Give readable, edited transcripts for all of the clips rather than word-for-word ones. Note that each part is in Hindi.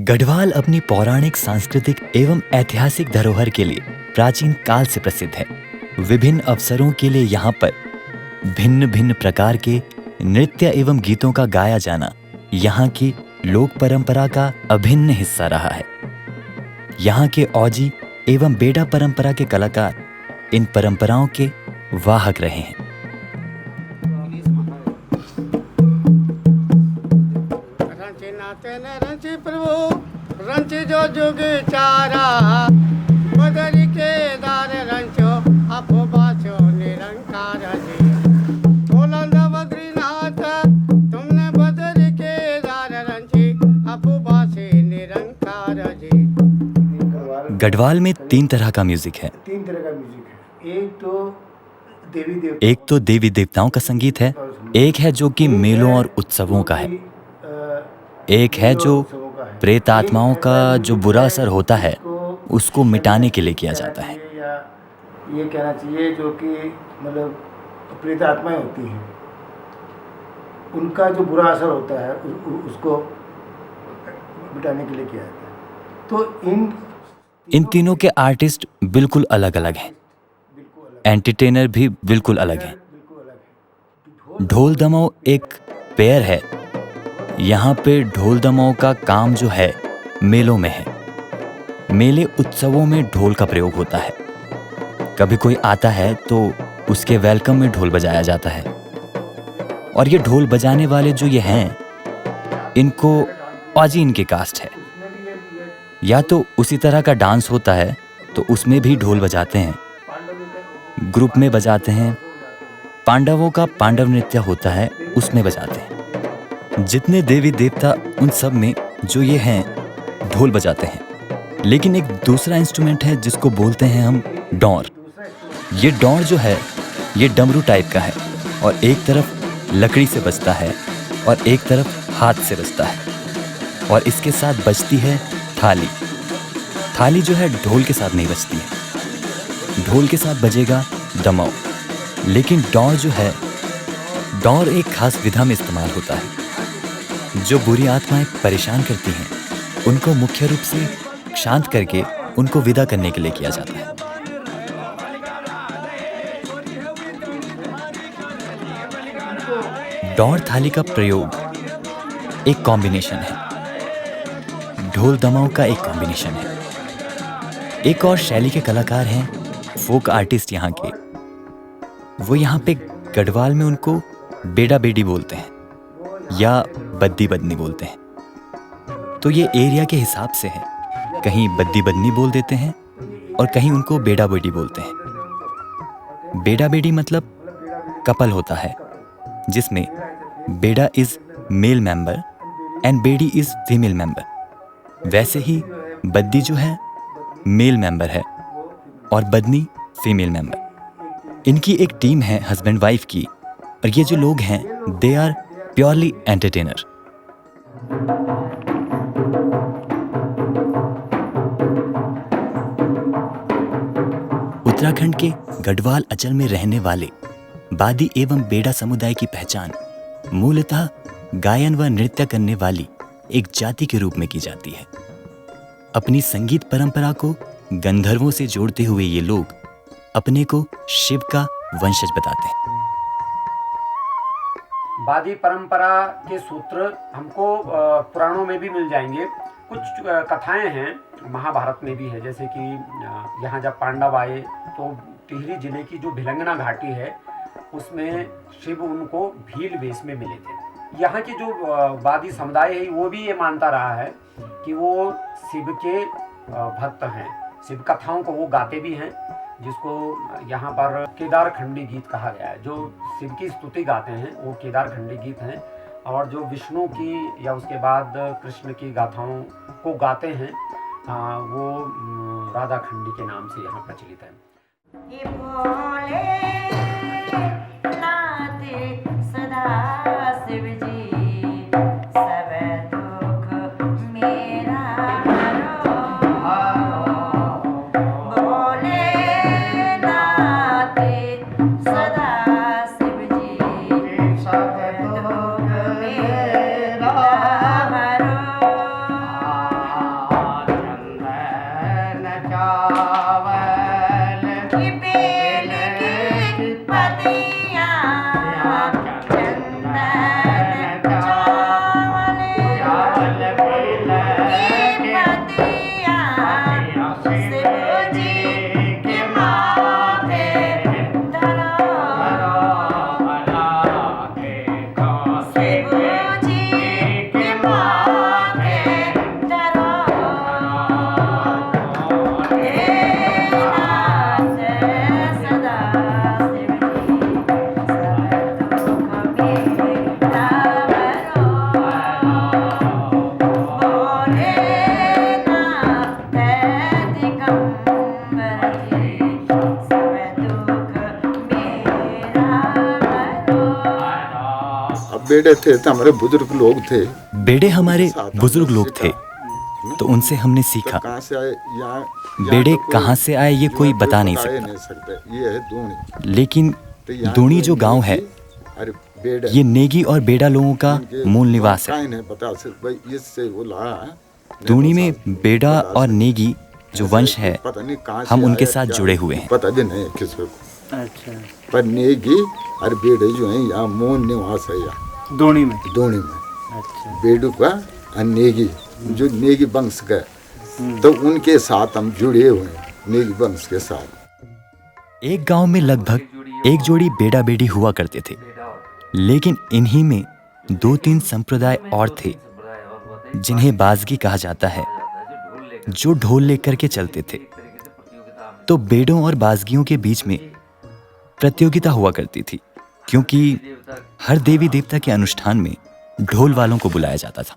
गढ़वाल अपनी पौराणिक, सांस्कृतिक एवं ऐतिहासिक धरोहर के लिए प्राचीन काल से प्रसिद्ध है। विभिन्न अवसरों के लिए यहाँ पर भिन्न भिन्न प्रकार के नृत्य एवं गीतों का गाया जाना यहाँ की लोक परंपरा का अभिन्न हिस्सा रहा है। यहाँ के औजी एवं बेड़ा परंपरा के कलाकार इन परंपराओं के वाहक रहे हैं। रंची जो जुग चारा बदरी के दार रंचो अपो बाचो निरंकार जी बोलंद बद्रीनाथ तुमने बदरी के दार रंची अपो बाचे निरंकार जी। गढ़वाल में तीन तरह का म्यूजिक है। एक तो देवी देवताओं का संगीत है, एक है जो कि मेलों और उत्सवों का है, एक है जो प्रेत आत्माओं का जो बुरा असर होता है उसको मिटाने के लिए किया जाता है। ये कहना चाहिए जो कि मतलब प्रेत आत्माएं होती हैं, उनका जो बुरा असर होता है उसको मिटाने के लिए किया जाता है। तो इन तीनों के आर्टिस्ट बिल्कुल अलग अलग हैं, एंटरटेनर भी बिल्कुल अलग हैं। ढोल दमाऊ एक पेयर है। यहाँ पे ढोल दमाऊ का काम जो है मेलों में है। मेले उत्सवों में ढोल का प्रयोग होता है। कभी कोई आता है तो उसके वेलकम में ढोल बजाया जाता है। और ये ढोल बजाने वाले जो ये हैं, इनको औजी इनकी कास्ट है। या तो उसी तरह का डांस होता है तो उसमें भी ढोल बजाते हैं, ग्रुप में बजाते हैं। पांडवों का पांडव नृत्य होता है, उसमें बजाते हैं। जितने देवी देवता उन सब में जो ये हैं ढोल बजाते हैं। लेकिन एक दूसरा इंस्ट्रूमेंट है जिसको बोलते हैं हम डौर। ये डौर जो है ये डमरू टाइप का है और एक तरफ लकड़ी से बजता है और एक तरफ हाथ से बजता है। और इसके साथ बजती है थाली। थाली जो है ढोल के साथ नहीं बजती है, ढोल के साथ बजेगा दमाऊ। लेकिन डौर जो है, डौर एक खास विधा में इस्तेमाल होता है। जो बुरी आत्माएं परेशान करती हैं उनको मुख्य रूप से शांत करके उनको विदा करने के लिए किया जाता है। डौर थाली का प्रयोग एक कॉम्बिनेशन है, ढोल दमाऊ का एक कॉम्बिनेशन है। एक और शैली के कलाकार हैं फोक आर्टिस्ट यहाँ के। वो यहाँ पे गढ़वाल में उनको बेड़ा बेड़ी बोलते हैं या बद्दी बदनी बोलते हैं। तो ये एरिया के हिसाब से है, कहीं बद्दी बदनी बोल देते हैं और कहीं उनको बेड़ा बेड़ी बोलते हैं। बेड़ा बेड़ी मतलब कपल होता है जिसमें बेड़ा इज मेल मेंबर एंड बेड़ी इज फीमेल मेंबर। वैसे ही बद्दी जो है मेल मेंबर है और बदनी फीमेल मेंबर। इनकी एक टीम है हस्बैंड वाइफ की, और ये जो लोग हैं they are purely entertainer. Uttarakhand के गढ़वाल अंचल में रहने वाले बादी एवं बेड़ा समुदाय की पहचान मूलतः गायन व नृत्य करने वाली एक जाति के रूप में की जाती है। अपनी संगीत परंपरा को गंधर्वों से जोड़ते हुए ये लोग अपने को शिव का वंशज बताते हैं। बादी परंपरा के सूत्र हमको पुराणों में भी मिल जाएंगे। कुछ कथाएं हैं महाभारत में भी है, जैसे कि यहाँ जब पांडव आए तो टिहरी जिले की जो भिलंगना घाटी है उसमें शिव उनको भील वेश में मिले थे। यहाँ की जो बादी समुदाय है वो भी ये मानता रहा है कि वो शिव के भक्त हैं। शिव कथाओं को वो गाते भी हैं, जिसको यहाँ पर केदार खंडी गीत कहा गया है। जो शिव की स्तुति गाते हैं वो केदार खंडी गीत हैं, और जो विष्णु की या उसके बाद कृष्ण की गाथाओं को गाते हैं वो राधा खंडी के नाम से यहाँ प्रचलित है। बेड़े थे तो हमारे बुजुर्ग लोग थे। बेड़े हमारे बुजुर्ग लोग थे, तो उनसे हमने सीखा। कहाँ से आए यहाँ बेड़े कहाँ से आए ये कोई बता नहीं सकता। ये है दूनी। लेकिन तो यहाँ दूनी जो गांव है, अरे बेड़ा, ये नेगी और बेड़ा लोगों का मूल निवास है। बता सकते भाई इससे वो ला दूनी में बेड़ा और नेगी जो वंश है, पता नहीं कहाँ से हम उनके आया, साथ क्या जुड़े हुए हैं। पता भी नहीं किसको। अच्छा, पर नेगी और बेड़े जो है यहाँ मूल निवास है यहाँ दोनी में। दोनी में। अच्छा, बेड़ू का और नेगी जो नेगी वंश का, तो उनके साथ हम जुड़े हुए हैं, नेगी वंश के साथ। एक गांव में लगभग एक जोड़ी बेड़ा बेड़ी हुआ करते थे, लेकिन इन्हीं में 2-3 संप्रदाय और थे जिन्हें बाजगी कहा जाता है, जो ढोल लेकर के चलते थे। तो बेड़ों और बाजगियों के बीच में प्रतियोगिता हुआ करती थी, क्योंकि हर देवी देवता के अनुष्ठान में ढोल वालों को बुलाया जाता था।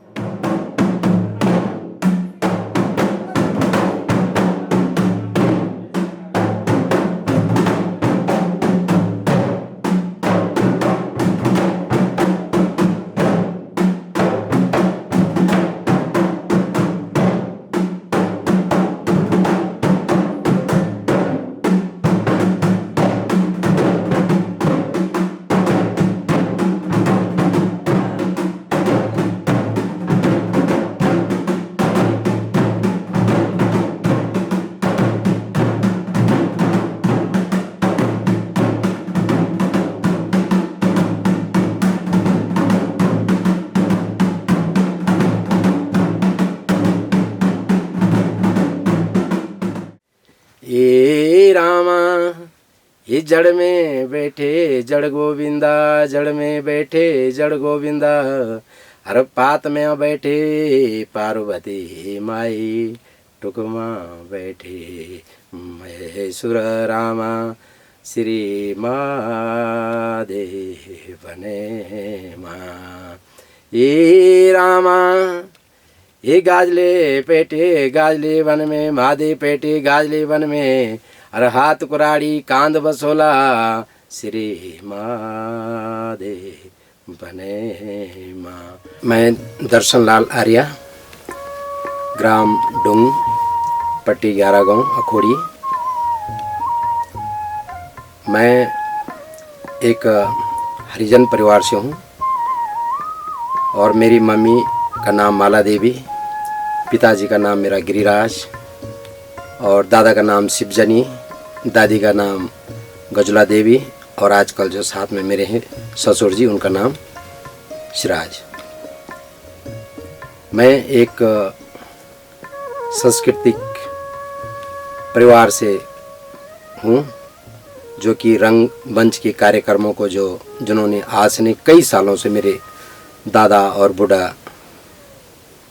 ये रामा ये जड़ में बैठे जड़ गोविंदा, जड़ में बैठे जड़ गोविंदा, हर पात में बैठे पार्वती माई, टुकमा बैठे महेश्वर रामा, श्री महादेव ने माँ। ये रामा ये गाजले पेटे गाजले वन में, महादेव पेटे गाजले वन में, अरे हाथ कुराड़ी कांद बसोला, श्री महादेव बने माँ। मैं दर्शन लाल आर्या, ग्राम डुंग, पट्टी 11 गाँव, अखोड़ी। मैं एक हरिजन परिवार से हूँ और मेरी मम्मी का नाम माला देवी, पिताजी का नाम मेरा गिरिराज और दादा का नाम शिवजनी, दादी का नाम गजुला देवी और आजकल जो साथ में मेरे हैं ससुर जी, उनका नाम सिराज। मैं एक सांस्कृतिक परिवार से हूँ जो कि रंग मंच के कार्यक्रमों को जिन्होंने आज से कई सालों से मेरे दादा और बुढ़ा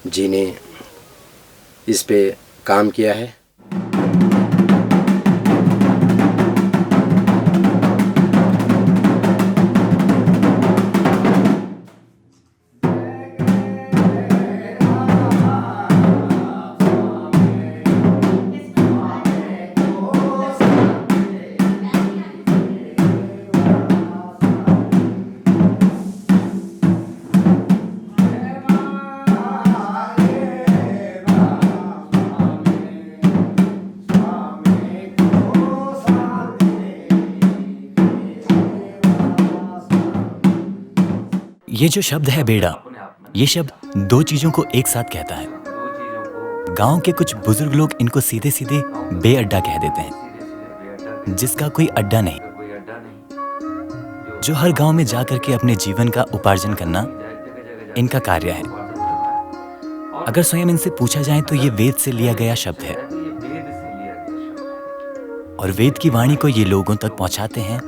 जी ने इस पे काम किया है। ये जो शब्द है बेड़ा, ये शब्द 2 चीजों को एक साथ कहता है। गांव के कुछ बुजुर्ग लोग इनको सीधे सीधे बेअड्डा कह देते हैं, जिसका कोई अड्डा नहीं, जो हर गांव में जाकर के अपने जीवन का उपार्जन करना इनका कार्य है। अगर स्वयं इनसे पूछा जाए तो ये वेद से लिया गया शब्द है और वेद की वाणी को ये लोगों तक पहुंचाते हैं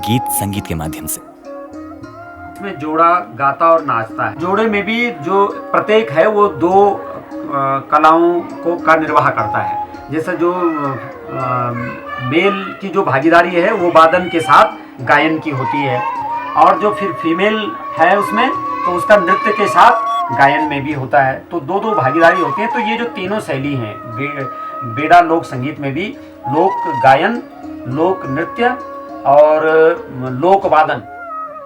गीत संगीत के माध्यम से। इसमें जोड़ा गाता और नाचता है। जोड़े में भी जो प्रत्येक है वो 2 कलाओं का निर्वाह करता है। जैसे जो मेल की जो भागीदारी है वो वादन के साथ गायन की होती है और जो फिर फीमेल है उसमें तो उसका नृत्य के साथ गायन में भी होता है। तो 2 भागीदारी होती है। तो ये जो तीनों शैली हैं बेड़ा लोक संगीत में भी लोक गायन, लोक नृत्य और लोक वादन,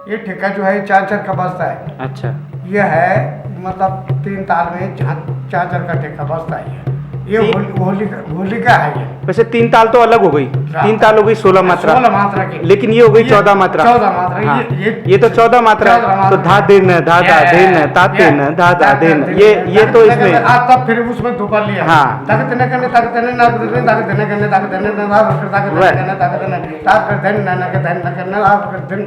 ये ठेका जो है 4 का बसता है। अच्छा। ये है मतलब 3 ताल में 4 का ठेका बसता है। ये होली का है। ये वैसे 3 ताल तो अलग हो गई, 3 ताल हो गई 16 मात्रा, 16 मात्रा की, लेकिन ये हो गई 14 मात्रा। 14 मात्रा। हाँ, ये तो 14 मात्रा है। तो धा दिन धा धा दिन ता दिन धा धा दिन, ये तो इसमें तब फिर उसमें दोपहर लिया। हाँ। ताकत न करने ताकत न ना करने ताकत न करने ताकत न ना करने ताकत न करने ताकत न ताकत धन न न धन न करने आप धन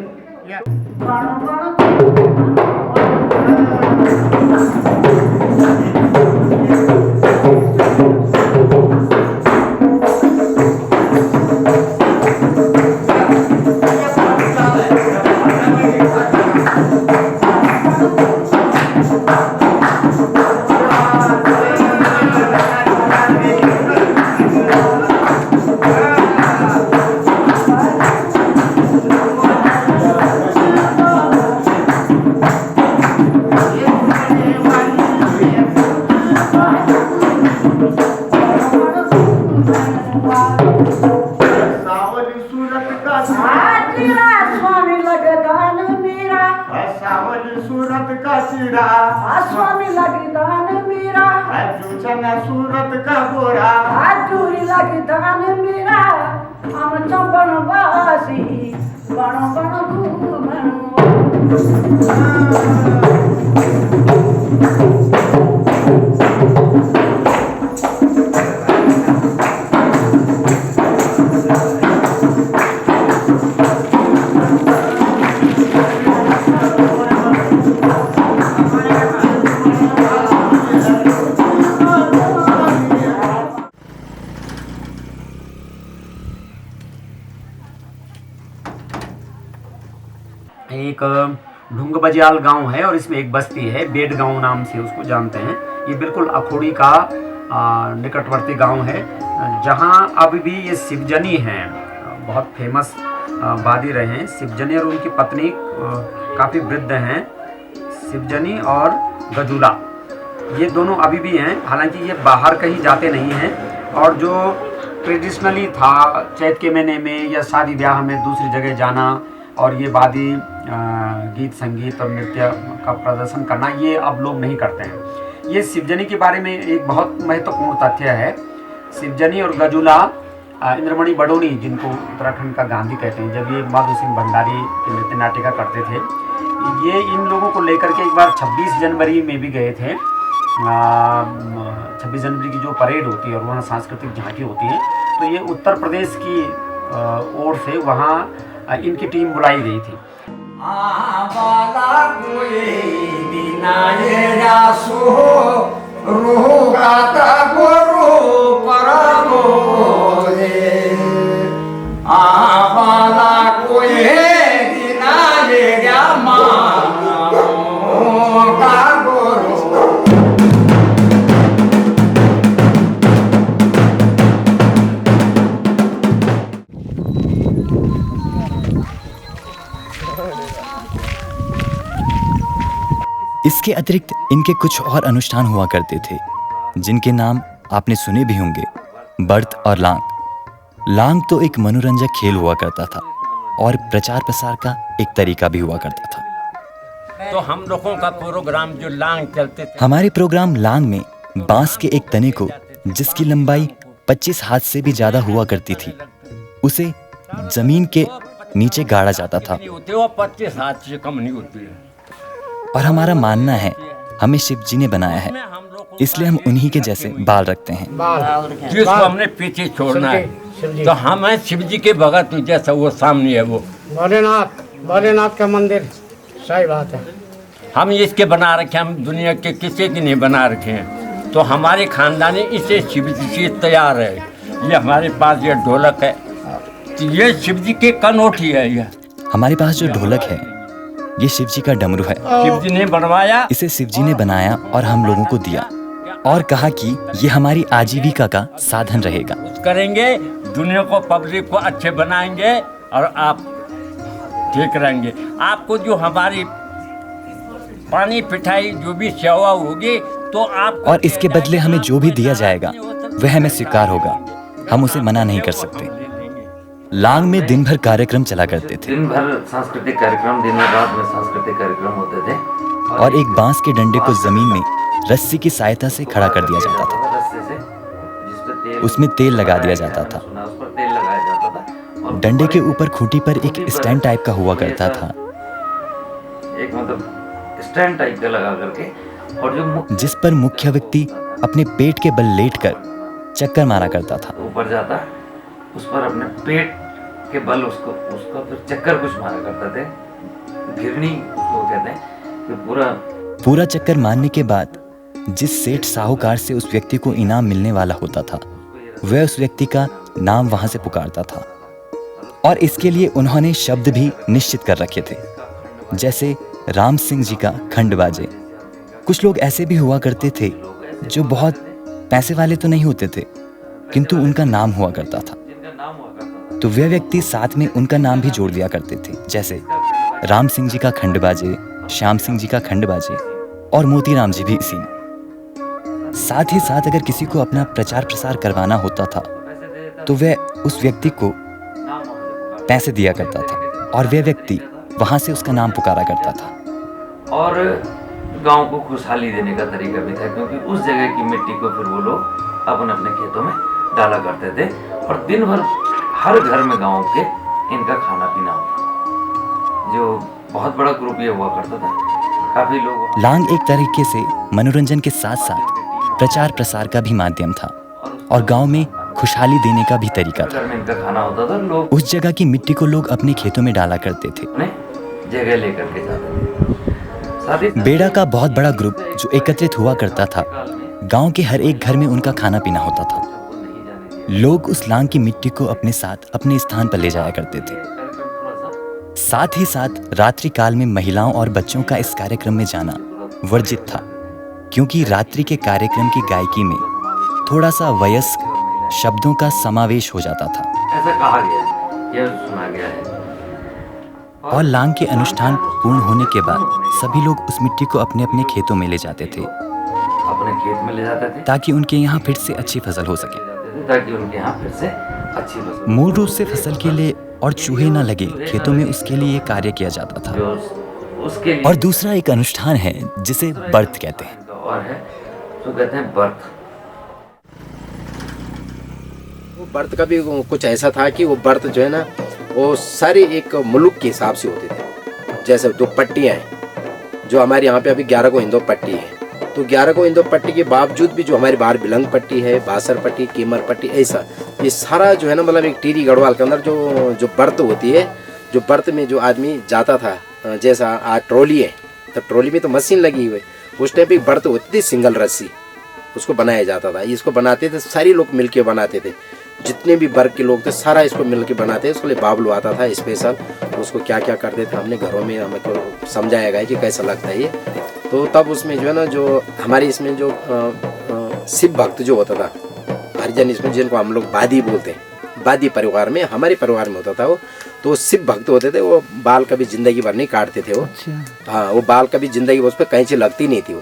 स्वामी लगदान मेरा, सूरत का चीरा स्वामी लगदान मेरा, सूरत का बोरा चूरी लगदान मेरा, हम चंपन बासी बण बण घूमन। एक ढूंग बजियाल गांव है और इसमें एक बस्ती है, बेड गांव नाम से उसको जानते हैं। ये बिल्कुल अखोड़ी का निकटवर्ती गांव है, जहां अभी भी ये शिवजनी हैं, बहुत फेमस वादी रहे हैं। शिवजनी और उनकी पत्नी काफ़ी वृद्ध हैं, शिवजनी और गजुला, ये दोनों अभी भी हैं। हालांकि ये बाहर कहीं जाते नहीं हैं, और जो ट्रेडिशनली था चैत के महीने में या शादी ब्याह में दूसरी जगह जाना और ये वादी गीत संगीत और नृत्य का प्रदर्शन करना, ये अब लोग नहीं करते हैं। ये शिवजनी के बारे में एक बहुत महत्वपूर्ण तथ्य है। शिवजनी और गजुला इंद्रमणि बडोनी, जिनको उत्तराखंड का गांधी कहते हैं, जब ये माधो सिंह भंडारी की नृत्य नाटिका करते थे, ये इन लोगों को लेकर के एक बार 26 जनवरी में भी गए थे। 26 जनवरी की जो परेड होती है और वहाँ सांस्कृतिक झांकी होती है, तो ये उत्तर प्रदेश की ओर से वहाँ इनकी टीम बुलाई गई थी। इसके अतिरिक्त इनके कुछ और अनुष्ठान हुआ करते थे, जिनके नाम आपने सुने भी होंगे। बर्त और लांग। लांग तो एक मनोरंजक खेल हुआ करता था और प्रचार प्रसार का एक तरीका भी हुआ करता था। तो हम लोगों का प्रोग्राम जो लांग चलते थे, हमारे प्रोग्राम लांग में बांस के एक तने को, जिसकी लंबाई 25 हाथ से भी ज्यादा हुआ करती थी, उसे जमीन के नीचे गाड़ा जाता था। 25 हाथ से कम नहीं होती है। और हमारा मानना है हमें शिव जी ने बनाया है, इसलिए हम उन्हीं के जैसे बाल रखते हैं। जिसको हमने पीछे छोड़ना है, तो हम हैं शिव जी के भगत, जैसा वो सामने है वो भोलेनाथ का मंदिर। सही बात है। हम इसके बना रखे, हम दुनिया के किसी के नहीं बना रखे हैं। तो हमारे खानदानी इसे शिव जी से तैयार है। ये हमारे पास ये ढोलक है, तो ये शिव जी के कनोठी है। ये हमारे पास जो ढोलक है, ये शिव जी का डमरू है। शिव जी ने बनवाया, इसे शिव जी ने बनाया और हम लोगों को दिया, और कहा कि ये हमारी आजीविका का साधन रहेगा। करेंगे, दुनिया को, पब्लिक को अच्छे बनाएंगे और आप ठीक रहेंगे। आपको जो हमारी पानी पिठाई जो भी सेवा होगी, तो आप, और इसके बदले हमें जो भी दिया जाएगा वह हमें स्वीकार होगा, हम उसे मना नहीं कर सकते। लांग में दिन भर कार्यक्रम चला करते थे दिन भर सांस्कृतिक कार्यक्रम, दिन और रात में सांस्कृतिक कार्यक्रम होते थे। और एक बांस के डंडे को जमीन में रस्सी की सहायता से खड़ा कर दिया जाता था। रस्से से जिस पर उसमें तेल लगा दिया जाता था। उस पर तेल लगाया जाता था और डंडे के ऊपर खूंटी पर एक स्टैंड टाइप का हुआ करता था, एक मतलब स्टैंड टाइप का लगा करके, और जो जिस पर मुख्य व्यक्ति अपने पेट के बल लेटकर चक्कर मारा करता था। ऊपर जाता उस पर अपने पेट के बल उसको फिर चक्कर कुछ मारा करते थे, घिरनी उसको कहते हैं। फिर पूरा चक्कर मारने के बाद जिस सेठ साहूकार से उस व्यक्ति को इनाम मिलने वाला होता था, वह उस व्यक्ति का नाम वहां से पुकारता था। और इसके लिए उन्होंने शब्द भी निश्चित कर रखे थे, जैसे राम सिंह जी का खंड बाजे। कुछ लोग ऐसे भी हुआ करते थे जो बहुत पैसे वाले तो नहीं होते थे, किंतु उनका नाम हुआ करता था, तो वह व्यक्ति साथ में उनका नाम भी जोड़ दिया करते थे, जैसे राम सिंह जी का खंड बाजे, श्याम सिंह जी का खंड बाजे और मोतीराम जी भी इसी में। साथ ही साथ अगर किसी को अपना प्रचार प्रसार करवाना होता था तो वह उस व्यक्ति को पैसे दिया करता था और वह व्यक्ति वहां से उसका नाम पुकारा करता था। और गांव को खुशहाली देने का तरीका भी था, क्योंकि उस जगह की मिट्टी को फिर वो लोग अपने अपने खेतों में डाला करते थे और दिन भर हर घर में गांव के इनका खाना पीना होता, जो बहुत बड़ा ग्रुप ये हुआ करता था। काफी लोग लांग एक तरीके से मनोरंजन के साथ साथ प्रचार प्रसार का भी माध्यम था और गांव में खुशहाली देने का भी तरीका था। घर में इनका खाना होता था, लोग उस जगह की मिट्टी को लोग अपने खेतों में डाला करते थे। अपने जगह लेकर के जाते थे। साथ ही बेड़ा का बहुत बड़ा ग्रुप जो एकत्रित हुआ करता था, गांव के हर एक घर में उनका खाना पीना होता था। लोग उस लांग की मिट्टी को अपने साथ अपने स्थान पर ले जाया करते थे। साथ ही साथ रात्रि काल में महिलाओं और बच्चों का इस कार्यक्रम में जाना वर्जित था, क्योंकि रात्रि के कार्यक्रम की गायकी में थोड़ा सा वयस्क शब्दों का समावेश हो जाता था। ऐसा कहा गया, यह सुना गया है। और लांग के अनुष्ठान पूर्ण होने के बाद सभी लोग उस मिट्टी को अपने अपने खेतों में ले जाते थे, अपने खेत में ले जाते थे ताकि उनके यहाँ फिर से अच्छी फसल हो सके। ताकि उनके यहाँ फिर से अच्छी फसल, मूल रूप से फसल के लिए और चूहे न लगे खेतों में, उसके लिए कार्य किया जाता था। जो उसके लिए और दूसरा एक अनुष्ठान है जिसे बर्त कहते हैं। और है तो कहते हैं बर्त। वो बर्त का भी कुछ ऐसा था कि वो बर्त जो है ना, वो सारे एक मुल्क के हिसाब से होते थे। जैसे दो पट्टियाँ हैं, जो हमारे यहाँ पे अभी 11 को हिंदो पट्टी है, तो 11 को हिंदो पट्टी के बावजूद भी जो हमारे बाहर बिलंग पट्टी है, बासर पट्टी, कीमर पट्टी, ऐसा ये सारा जो है ना, मतलब एक टीरी गढ़वाल के अंदर जो बर्त होती है, जो बर्त में जो आदमी जाता था, जैसा आज ट्रॉली है तो ट्रॉली में तो मशीन लगी हुई है, उस टाइप एक बर्त होती थी सिंगल रस्सी, उसको बनाया जाता था। इसको बनाते थे सारे लोग मिलके बनाते थे, जितने भी वर्ग के लोग थे सारा इसको मिलके बनाते थे। उसके लिए बाबलू आता था स्पेशल, उसको क्या क्या करते थे हमने घरों में हमको समझाया गया कि कैसा लगता है ये। तो तब उसमें जो है ना, जो हमारे इसमें जो शिव भक्त जो होता था हरिजन, इसमें जिनको हम लोग बादी बोलते हैं, बादी परिवार में, हमारे परिवार में होता था वो, तो शिव भक्त होते थे। वो बाल कभी जिंदगी भर नहीं काटते थे वो। हाँ, वो बाल कभी जिंदगी उस पर कैंची लगती नहीं थी वो।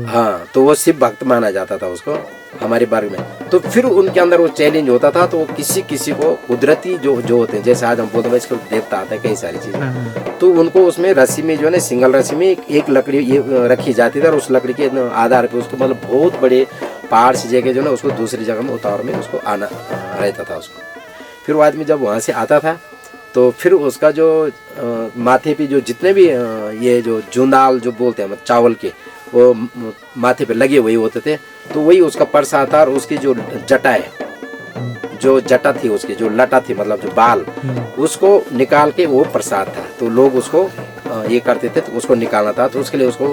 हाँ, तो वो शिव भक्त माना जाता था उसको हमारे वर्ग में। तो फिर उनके अंदर वो चैलेंज होता था, तो वो किसी किसी को कुदरती जो होते हैं, जैसे आज हम बोलते हैं इसको देवता आता है, कई सारी चीजें, तो उनको उसमें रस्सी में जो है ना, सिंगल रस्सी में एक लकड़ी ये रखी जाती थी और उस लकड़ी के आधार पर उसको मतलब बहुत बड़े पहाड़ से जगह जो है ना, उसको दूसरी जगह में उतार में उसको आना रहता था उसको। फिर वो आदमी जब वहाँ से आता था तो फिर उसका जो माथे पे जो जितने भी ये जो जूंदाल जो बोलते हैं चावल के, वो माथे पे लगे हुए होते थे, तो वही उसका प्रसाद था। और उसकी जो जटा है, जो जटा थी उसकी, जो लटा थी मतलब जो बाल, उसको निकाल के वो प्रसाद था। तो लोग उसको ये करते थे, तो उसको निकालना था, तो उसके लिए उसको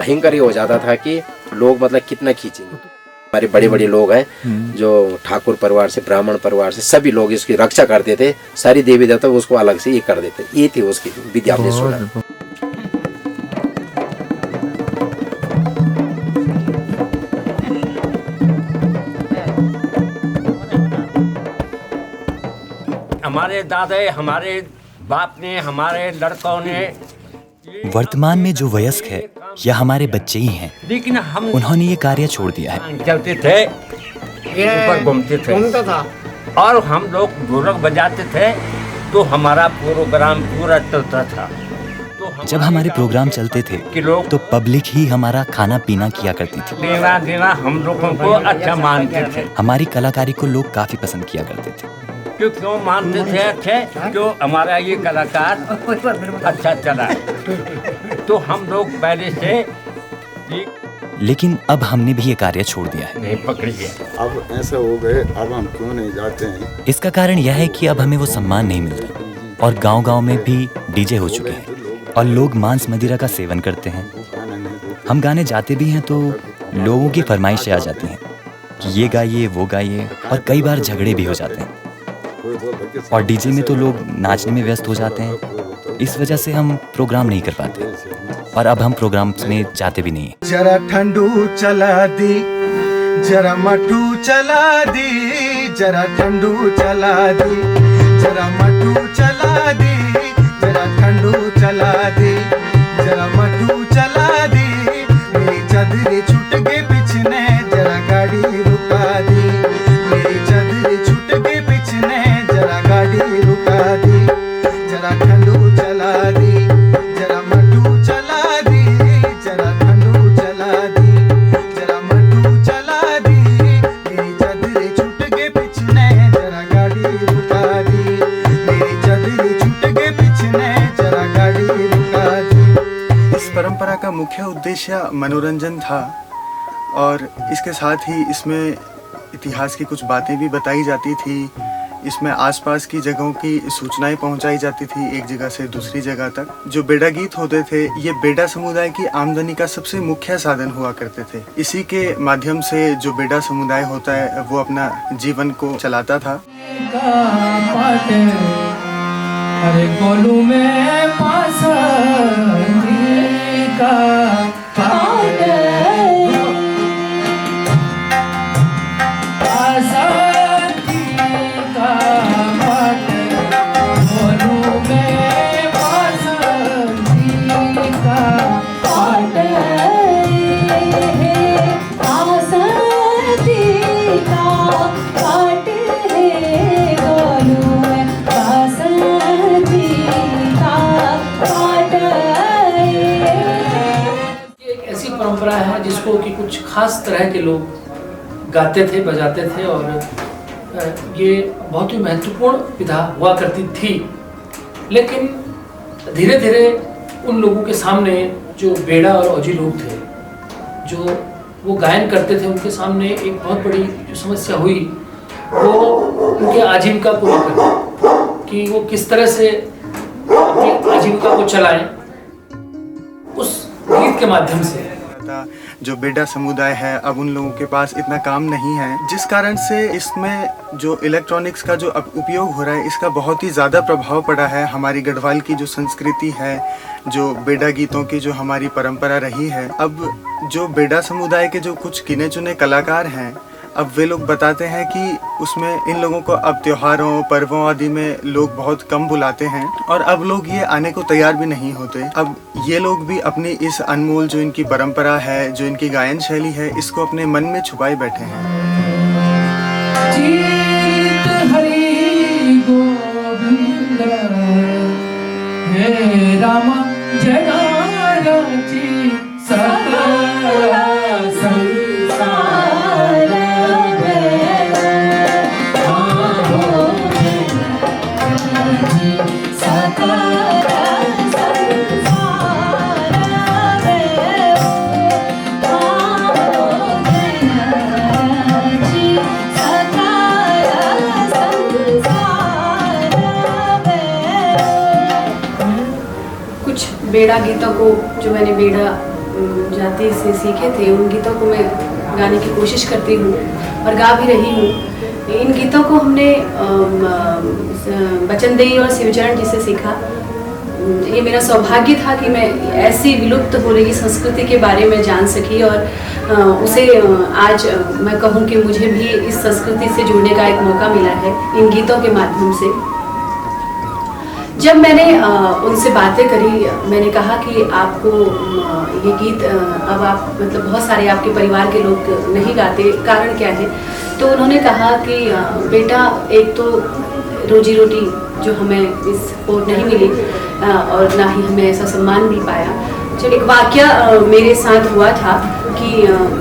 भयंकर ये हो जाता था कि लोग मतलब कितना खींचेंगे। हमारे बड़े बड़े लोग हैं जो ठाकुर परिवार से, ब्राह्मण परिवार से, सभी लोग इसकी रक्षा करते थे। सारी देवी देवता उसको अलग से ये कर देते, ये थी उसकी विद्या। आपने सुना हमारे दादा, हमारे बाप ने, हमारे लड़कों ने, वर्तमान में जो वयस्क है या हमारे बच्चे ही हैं, लेकिन हम उन्होंने ये कार्य छोड़ दिया है। चलते थे, ऊपर घूमते थे, घूमता था और हम लोग ढोलक बजाते थे तो हमारा प्रोग्राम पूरा चलता था। तो जब हमारे प्रोग्राम चलते थे कि लोग तो पब्लिक ही हमारा खाना पीना किया करती थी। देना हम लोगों को अच्छा मानते थे। हमारी कलाकारी को लोग काफी पसंद किया करते थे। क्यों मानते थे अच्छे? क्यों हमारा ये कलाकार अच्छा चला तो हम लोग पहले से लेकिन अब हमने भी ये कार्य छोड़ दिया है। नहीं पकड़िए, अब ऐसा हो गए, अब हम क्यों नहीं जाते हैं? इसका कारण यह है कि अब हमें वो सम्मान नहीं मिलता और गांव-गांव में भी डीजे हो चुके हैं और लोग मांस मदिरा का सेवन करते हैं। हम गाने जाते भी हैं तो लोगों की फरमाइशें आ जाती हैं कि ये गाइए वो गाइए और कई बार झगड़े भी हो जाते हैं और डीजे में तो लोग नाचने में व्यस्त हो जाते हैं। इस वजह से हम प्रोग्राम नहीं कर पाते और अब हम प्रोग्राम में जाते भी नहीं हैं। जरा ठंडू चला दी, जरा मटू चला दी, जरा ठंडू चला दी, जरा मटू चला दी, जरा ठंडू चला दी, जरा मटू चला दी। मेरी चादरी छूट के पिछने जरा गाड़ी रुका दी, मेरी चादरी छूट के पिछने जरा गाड़ी रुका दी, जरा ठंडू चला दी, जरा मटू चला दी, जरा ठंडू चला दी, जरा मटू चला दी। मेरी चादरी छूट के पिछने जरा गाड़ी रुका दी, मेरी चादरी छूट के पिछने जरा गाड़ी रुका दी। इस परंपरा का मुख्य उद्देश्य मनोरंजन था और इसके साथ ही इसमें इतिहास की कुछ बातें भी बताई जाती थी। इसमें आसपास की जगहों की सूचनाएं पहुंचाई जाती थी एक जगह से दूसरी जगह तक। जो बेड़ा गीत होते थे ये बेड़ा समुदाय की आमदनी का सबसे मुख्य साधन हुआ करते थे। इसी के माध्यम से जो बेड़ा समुदाय होता है वो अपना जीवन को चलाता था। अरे गोलू में परंपरा है जिसको कि कुछ खास तरह के लोग गाते थे बजाते थे और ये बहुत ही महत्वपूर्ण विधा हुआ करती थी। लेकिन धीरे धीरे उन लोगों के सामने जो बेड़ा और औजी लोग थे जो वो गायन करते थे उनके सामने एक बहुत बड़ी जो समस्या हुई वो उनके आजीविका को लेकर कि वो किस तरह से अपनी आजीविका को चलाएं उस गीत के माध्यम से। जो बेड़ा समुदाय है अब उन लोगों के पास इतना काम नहीं है जिस कारण से इसमें जो इलेक्ट्रॉनिक्स का जो अब उपयोग हो रहा है इसका बहुत ही ज़्यादा प्रभाव पड़ा है। हमारी गढ़वाल की जो संस्कृति है जो बेड़ा गीतों की जो हमारी परंपरा रही है, अब जो बेड़ा समुदाय के जो कुछ गिने चुने कलाकार हैं अब वे लोग बताते हैं कि उसमें इन लोगों को अब त्योहारों पर्वों आदि में लोग बहुत कम बुलाते हैं और अब लोग ये आने को तैयार भी नहीं होते। अब ये लोग भी अपनी इस अनमोल जो इनकी परंपरा है जो इनकी गायन शैली है इसको अपने मन में छुपाए बैठे हैं। जीत हरि गोविंद हे रामा जगाची सकल संसार बेड़ा गीतों को जो मैंने बेड़ा जाति से सीखे थे उन गीतों को मैं गाने की कोशिश करती हूँ और गा भी रही हूँ। इन गीतों को हमने बचनदेई और शिवचरण जी से सीखा। ये मेरा सौभाग्य था कि मैं ऐसी विलुप्त हो रही संस्कृति के बारे में जान सकी और उसे आज मैं कहूँ कि मुझे भी इस संस्कृति से जुड़ने का एक मौका मिला है इन गीतों के माध्यम से। जब मैंने उनसे बातें करी मैंने कहा कि आपको ये गीत अब आप मतलब बहुत सारे आपके परिवार के लोग नहीं गाते, कारण क्या है? तो उन्होंने कहा कि बेटा, एक तो रोजी रोटी जो हमें इस ओर नहीं मिली और ना ही हमें ऐसा सम्मान मिल पाया। जब एक वाकया मेरे साथ हुआ था कि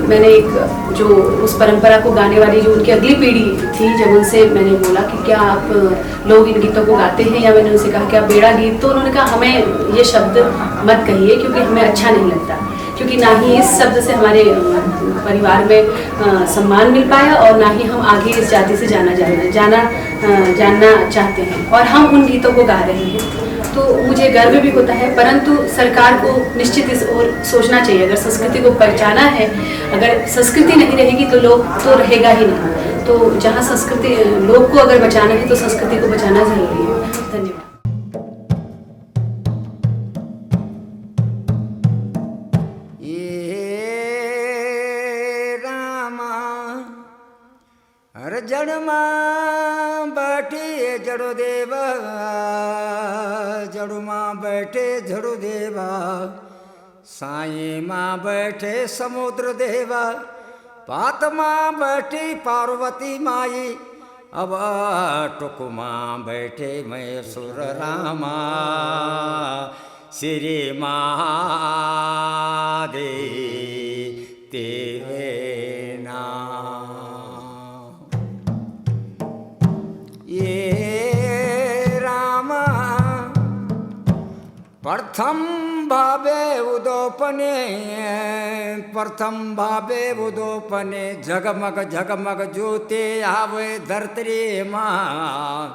मैंने एक जो उस परंपरा को गाने वाली जो उनकी अगली पीढ़ी थी, जब उनसे मैंने बोला कि क्या आप लोग इन गीतों को गाते हैं, या मैंने उनसे कहा क्या बेड़ा गीत, तो उन्होंने कहा हमें ये शब्द मत कहिए क्योंकि हमें अच्छा नहीं लगता, क्योंकि ना ही इस शब्द से हमारे परिवार में सम्मान मिल पाया और ना ही हम आगे इस जाति से जानना चाहते हैं, और हम उन गीतों को गा रहे हैं। तो मुझे गर्व भी होता है, परंतु सरकार को निश्चित इस ओर सोचना चाहिए। अगर संस्कृति को बचाना है, अगर संस्कृति नहीं रहेगी तो लोग तो रहेगा ही नहीं। तो जहाँ संस्कृति, लोग को अगर बचाना है तो संस्कृति को बचाना जरूरी है। धन्यवाद। जड़ माँ बैठी जड़ो देवा, जड़ो माँ बैठे जड़ो देवा, साई माँ बैठे समुद्र देवा, पात माँ बैठी पार्वती माई, अब टुक माँ बैठे मैसूर रामा, श्री महादेव तेरे ये रामा प्रथम भावे उदोपने, प्रथम भावे उदोपने, जगमग जगमग ज्योति आवे धरती माँ,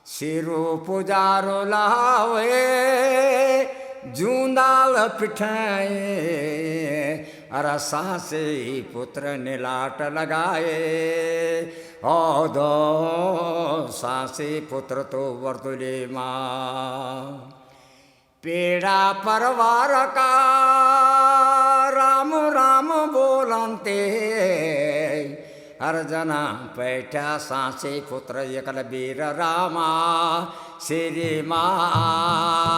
सिरो पुजारो लावे जूंदाल पिठाए, अर सासे पुत्र ने लाट लगाए, ओ दो सासे पुत्र तो वर्तुले माँ, पेड़ा परवार का राम राम बोलते, हर जना बैठा सासे पुत्र एकल वीर रामा, श्री महादेव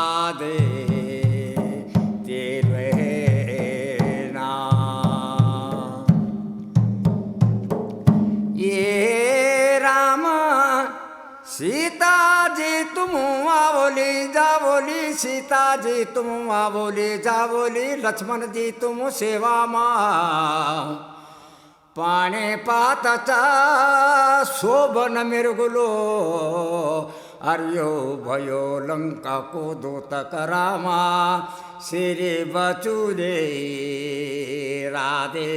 तेरे ये राम सीता जी तुम आवोली जावोली, सीता जी तुम आवोली जावोली, लक्ष्मण जी तुम सेवा माँ, पाने पाता शोभन मिर्गुलो, अर्यो भयो लंका को दूत करामा, श्री बचुले राधे।